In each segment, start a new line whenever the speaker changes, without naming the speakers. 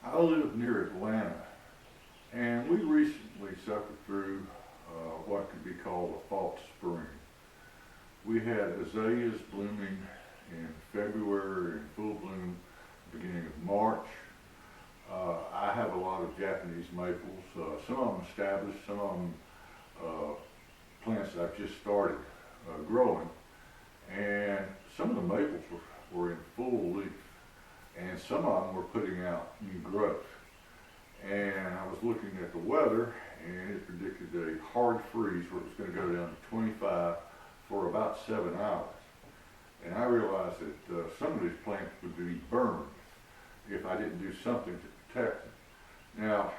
I live near Atlanta, and we recently suffered through what could be called a false spring. We had azaleas blooming in February and full bloom beginning of March. I have a lot of Japanese maples, some of them established, some of them plants that I've just started growing, and some of the maples were in full leaf, and some of them were putting out new growth. And I was looking at the weather, and it predicted a hard freeze where it was going to go down to 25 for about 7 hours. And I realized that some of these plants would be burned if I didn't do something to protect them. Now,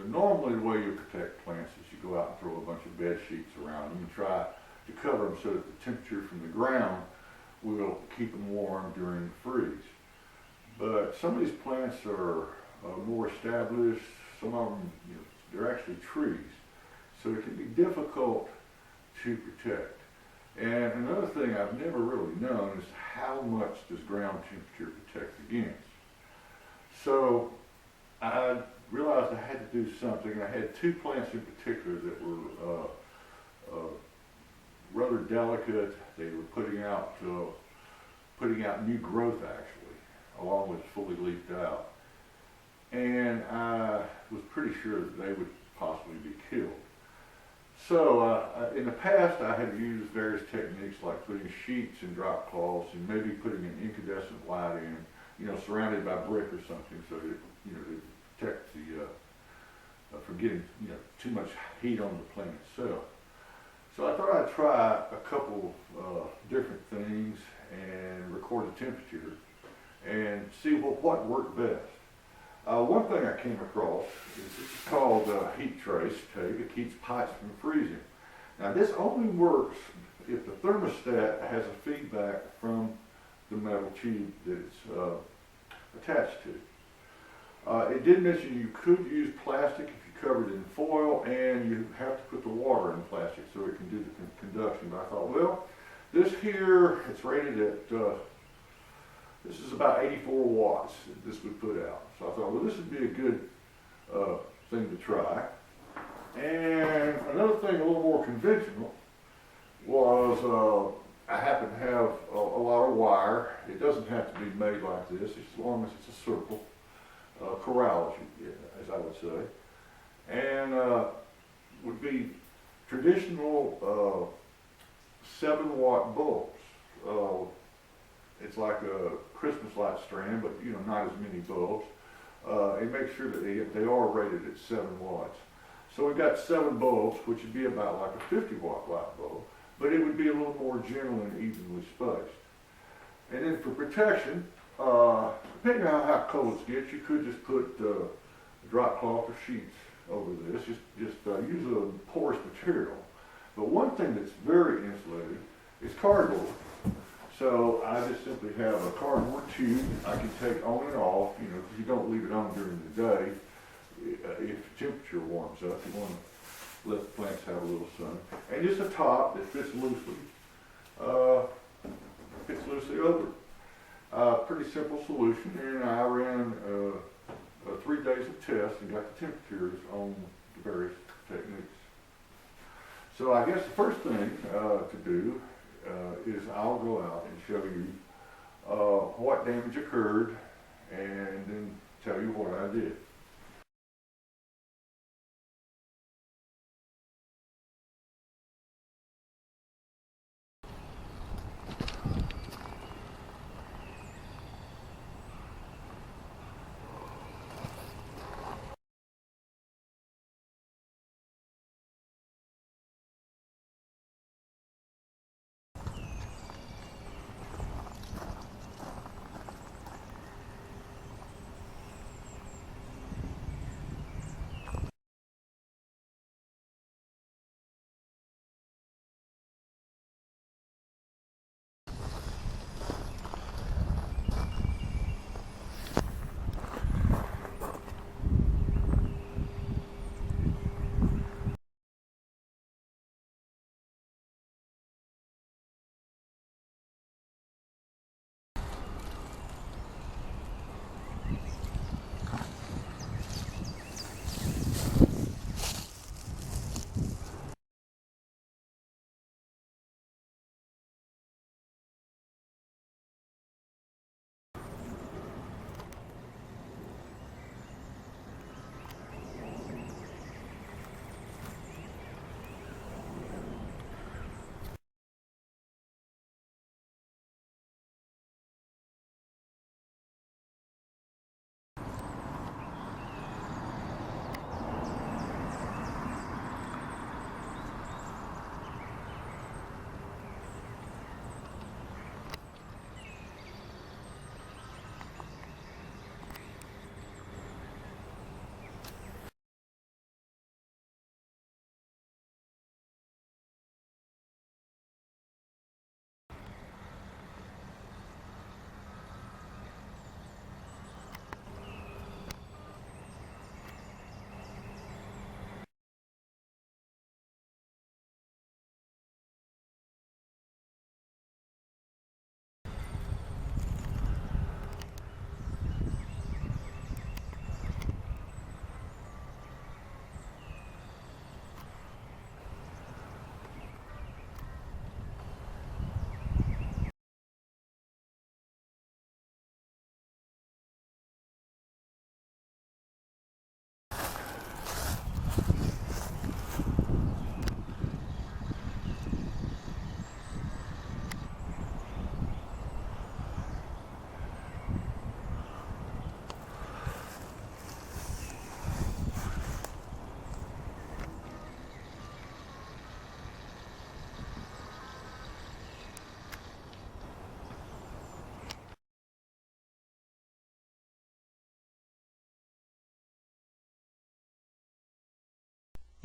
normally the way you protect plants is you go out and throw a bunch of bed sheets around them and try to cover them so that the temperature from the ground will keep them warm during the freeze. But some of these plants are more established. Some of them, they're actually trees. So it can be difficult to protect. And another thing I've never really known is how much does ground temperature protect against. So I realized I had to do something. I had two plants in particular that were rather delicate. They were putting out new growth actually, along with fully leafed out. And I was pretty sure that they would possibly be killed. So in the past I had used various techniques like putting sheets and drop cloths and maybe putting an incandescent light in, surrounded by brick or something so that, to protect the, from getting, too much heat on the plant itself. So I thought I'd try a couple different things and record the temperature and see what worked best. One thing I came across is called heat trace tape. It keeps pipes from freezing. Now this only works if the thermostat has a feedback from the metal tube that it's attached to. It did mention you could use plastic if you covered it in foil, and you have to put the water in plastic so it can do the conduction. But I thought, well, this here, it's rated at this is about 84 watts that this would put out. So I thought, well, this would be a good thing to try. And another thing a little more conventional was I happen to have a lot of wire. It doesn't have to be made like this as long as it's a circle, corral, as I would say. And would be traditional 7-watt bulbs. It's like a Christmas light strand, but not as many bulbs. And make sure that they are rated at 7 watts. So we've got 7 bulbs, which would be about like a 50-watt light bulb, but it would be a little more gentle and evenly spaced. And then for protection, depending on how cold it gets, you could just put a drop cloth or sheets over this. Just use a porous material. But one thing that's very insulated is cardboard. So I just simply have a cardboard tube I can take on and off, because you don't leave it on during the day. If the temperature warms up, you want to let the plants have a little sun. And just a top that fits loosely over. Pretty simple solution, and I ran 3 days of tests and got the temperatures on the various techniques. So I guess the first thing to do is I'll go out and show you what damage occurred and then tell you what I did.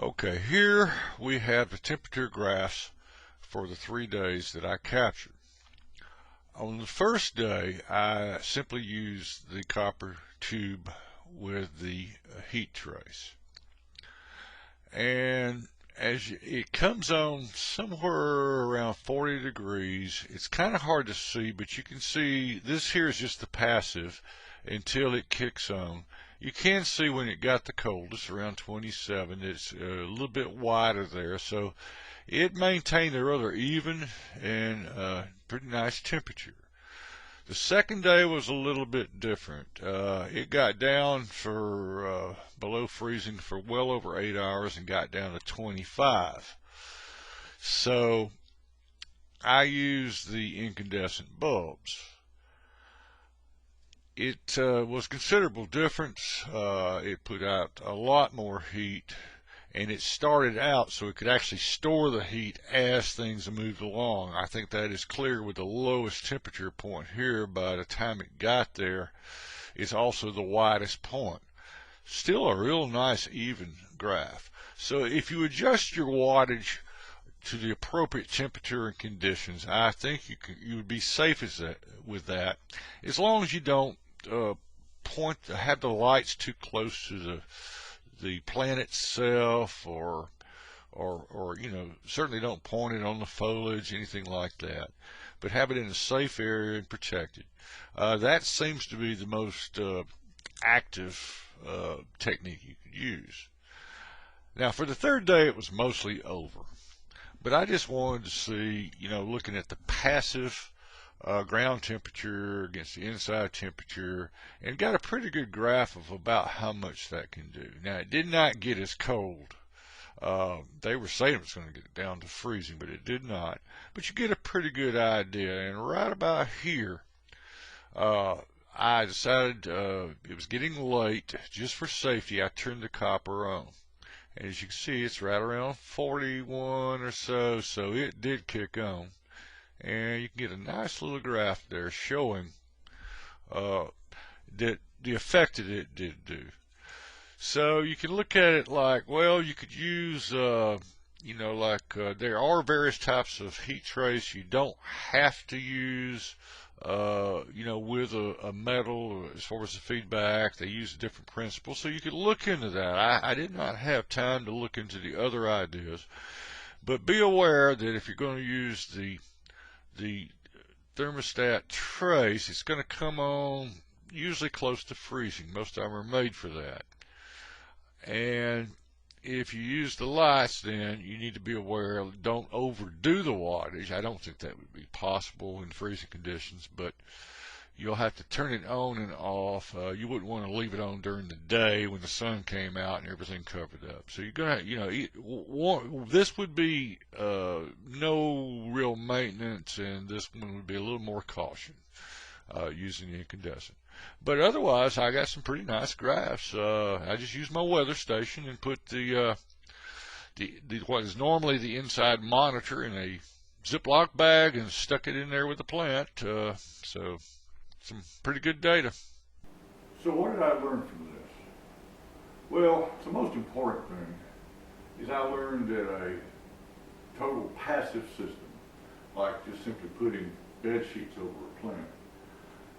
Okay, here we have the temperature graphs for the 3 days that I captured. On the first day, I simply used the copper tube with the heat trace. And it comes on somewhere around 40 degrees. It's kind of hard to see, but you can see this here is just the passive until it kicks on. You can see when it got the coldest, around 27. It's a little bit wider there, so it maintained a rather even and pretty nice temperature. The second day was a little bit different. It got down for below freezing for well over 8 hours and got down to 25. So I used the incandescent bulbs. It was considerable difference. It put out a lot more heat, and it started out so it could actually store the heat as things moved along. I think that is clear with the lowest temperature point here. By the time it got there, it's also the widest point. Still a real nice even graph. So if you adjust your wattage to the appropriate temperature and conditions, I think you would be safe with that, as long as you don't have the lights too close to the plant itself, or certainly don't point it on the foliage, anything like that, but have it in a safe area and protected. That seems to be the most active technique you could use. Now for the third day it was mostly over, but I just wanted to see, looking at the passive ground temperature against the inside temperature, and got a pretty good graph of about how much that can do. Now it did not get as cold. They were saying it was going to get down to freezing, but it did not. But you get a pretty good idea. And right about here, I decided it was getting late. Just for safety, I turned the copper on. And as you can see, it's right around 41 or so, so it did kick on. And you can get a nice little graph there showing that the effect that it did do. So you can look at it like, well, you could use, there are various types of heat trace. You don't have to use, with a metal as far as the feedback. They use a different principle. So you could look into that. I did not have time to look into the other ideas. But be aware that if you're going to use the thermostat trace, it's going to come on usually close to freezing. Most of them are made for that. And if you use the lights, then you need to be aware, don't overdo the wattage. I don't think that would be possible in freezing conditions, but you'll have to turn it on and off. You wouldn't want to leave it on during the day when the sun came out and everything covered up. So you're going to, this would be no real maintenance, and this one would be a little more caution using the incandescent. But otherwise, I got some pretty nice graphs. I just used my weather station and put the what is normally the inside monitor in a Ziploc bag and stuck it in there with the plant. So some pretty good data.
So what did I learn from this? Well, the most important thing is I learned that a total passive system, like just simply putting bed sheets over a plant,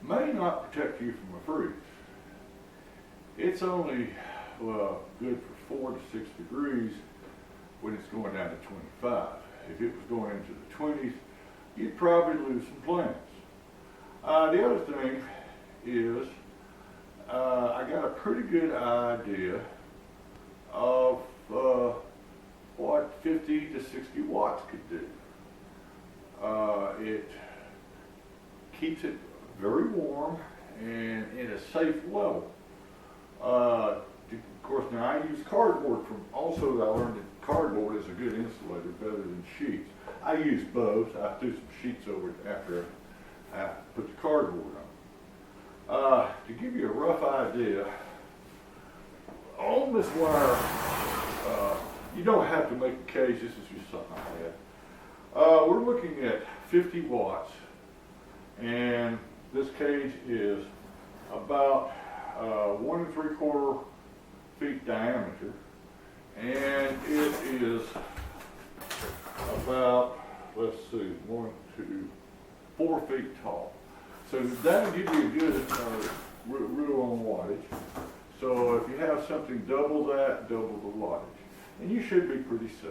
may not protect you from a freeze. It's only good for 4 to 6 degrees when it's going down to 25. If it was going into the 20s, you'd probably lose some plants. The other thing is I got a pretty good idea of what 50 to 60 watts could do. It keeps it very warm and in a safe level. Of course, now I use cardboard also I learned that cardboard is a good insulator, better than sheets. I use both. I threw some sheets over it after I put the cardboard on. To give you a rough idea, on this wire, you don't have to make a cage. This is just something I had. We're looking at 50 watts, and this cage is about 1 3/4 feet diameter, and it 4 feet tall. So that'll give you a good rule on wattage. So if you have something double that, double the wattage. And you should be pretty safe.